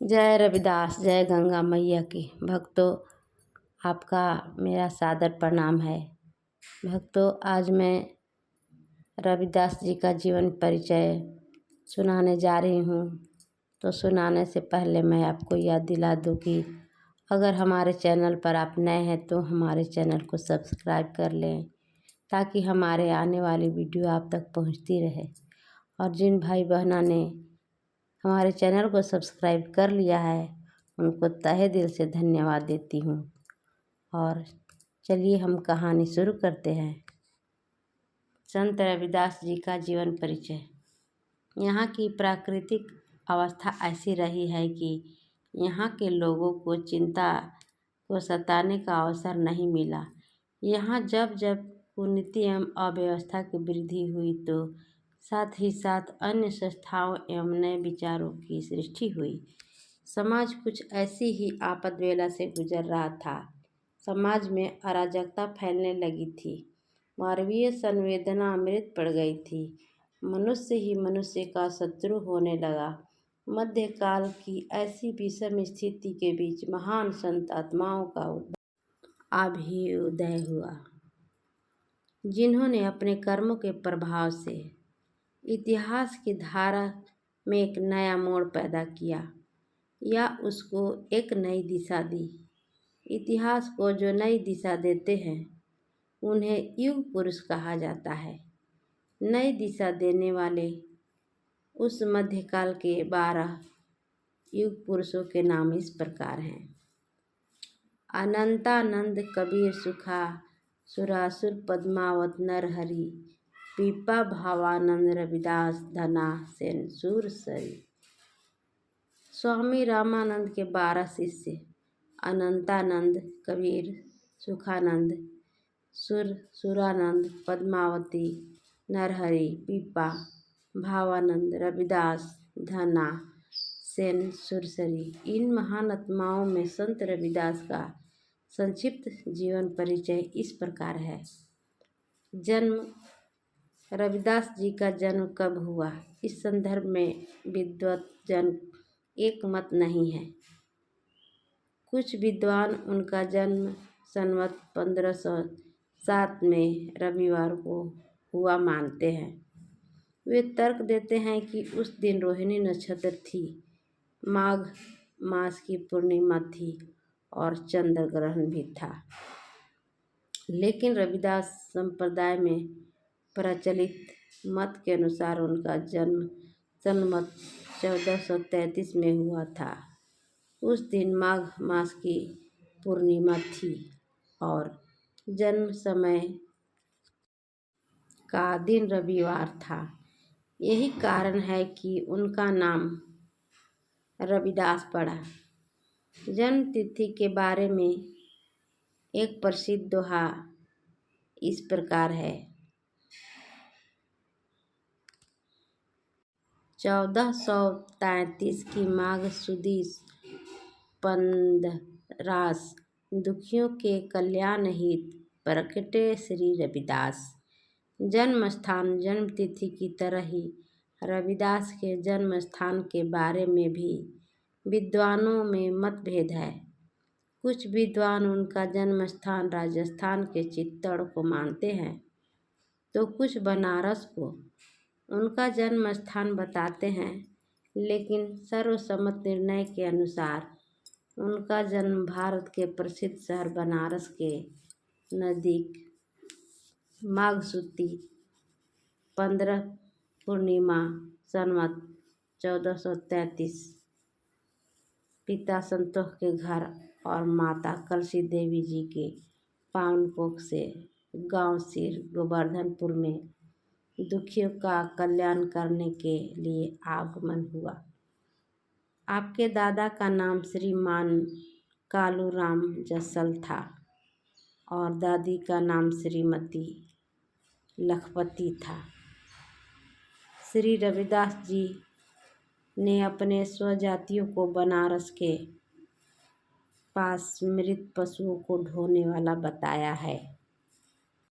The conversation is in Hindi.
जय रविदास, जय गंगा मैया की। भक्तों, आपका मेरा सादर प्रणाम है। भक्तों, आज मैं रविदास जी का जीवन परिचय सुनाने जा रही हूँ। तो सुनाने से पहले मैं आपको याद दिला दूँ कि अगर हमारे चैनल पर आप नए हैं तो हमारे चैनल को सब्सक्राइब कर लें, ताकि हमारे आने वाली वीडियो आप तक पहुँचती रहे। और जिन भाई बहनों ने हमारे चैनल को सब्सक्राइब कर लिया है, उनको तहे दिल से धन्यवाद देती हूँ। और चलिए हम कहानी शुरू करते हैं। संत रविदास जी का जीवन परिचय। यहाँ की प्राकृतिक अवस्था ऐसी रही है कि यहाँ के लोगों को चिंता को सताने का अवसर नहीं मिला। यहाँ जब जब कुनीति एवं अव्यवस्था की वृद्धि हुई तो साथ ही साथ अन्य संस्थाओं एवं नए विचारों की सृष्टि हुई। समाज कुछ ऐसी ही आपद वेला से गुजर रहा था। समाज में अराजकता फैलने लगी थी। मानवीय संवेदना अमृत पड़ गई थी। मनुष्य ही मनुष्य का शत्रु होने लगा। मध्यकाल की ऐसी विषम स्थिति के बीच महान संत आत्माओं का अभ्युदय हुआ, जिन्होंने अपने कर्मों के प्रभाव से इतिहास की धारा में एक नया मोड़ पैदा किया या उसको एक नई दिशा दी। इतिहास को जो नई दिशा देते हैं उन्हें युग पुरुष कहा जाता है। नई दिशा देने वाले उस मध्यकाल के 12 युग पुरुषों के नाम इस प्रकार हैं। अनंतानंद, कबीर, सुखा, सुरासुर, पद्मावत, नरहरि, पीपा, भावानंद, रविदास, धना, सेन, सुरसरी। स्वामी रामानंद के 12 शिष्य अनंतानंद, कबीर, सुखानंद, सुरानंद, पद्मावती, नरहरि, पीपा, भावानंद, रविदास, धना, सेन, सुरसरी। इन महान आत्माओं में संत रविदास का संक्षिप्त जीवन परिचय इस प्रकार है। जन्म। रविदास जी का जन्म कब हुआ, इस संदर्भ में विद्वत जन एक मत नहीं है। कुछ विद्वान उनका जन्म संवत 1507 में रविवार को हुआ मानते हैं। वे तर्क देते हैं कि उस दिन रोहिणी नक्षत्र थी, माघ मास की पूर्णिमा थी और चंद्र ग्रहण भी था। लेकिन रविदास संप्रदाय में प्रचलित मत के अनुसार उनका जन्म संवत 1433 में हुआ था। उस दिन माघ मास की पूर्णिमा थी और जन्म समय का दिन रविवार था। यही कारण है कि उनका नाम रविदास पड़ा। जन्म तिथि के बारे में एक प्रसिद्ध दोहा इस प्रकार है। 1433 की माघ सुदी पंदरास, दुखियों के कल्याण हित प्रकटे श्री रविदास। जन्म स्थान। जन्म तिथि की तरह ही रविदास के जन्म स्थान के बारे में भी विद्वानों में मतभेद है। कुछ विद्वान उनका जन्म स्थान राजस्थान के चित्तौड़ को मानते हैं, तो कुछ बनारस को उनका जन्म स्थान बताते हैं। लेकिन सर्वसम्मत निर्णय के अनुसार उनका जन्म भारत के प्रसिद्ध शहर बनारस के नज़दीक माघ सुदी 15 पूर्णिमा संवत 1433 पिता संतोष के घर और माता कलसी देवी जी के पावन कोख से गांव सिर गोवर्धनपुर में दुखियों का कल्याण करने के लिए आगमन हुआ। आपके दादा का नाम श्रीमान कालूराम जस्सल था और दादी का नाम श्रीमती लखपति था। श्री रविदास जी ने अपने स्वजातियों को बनारस के पास मृत पशुओं को ढोने वाला बताया है।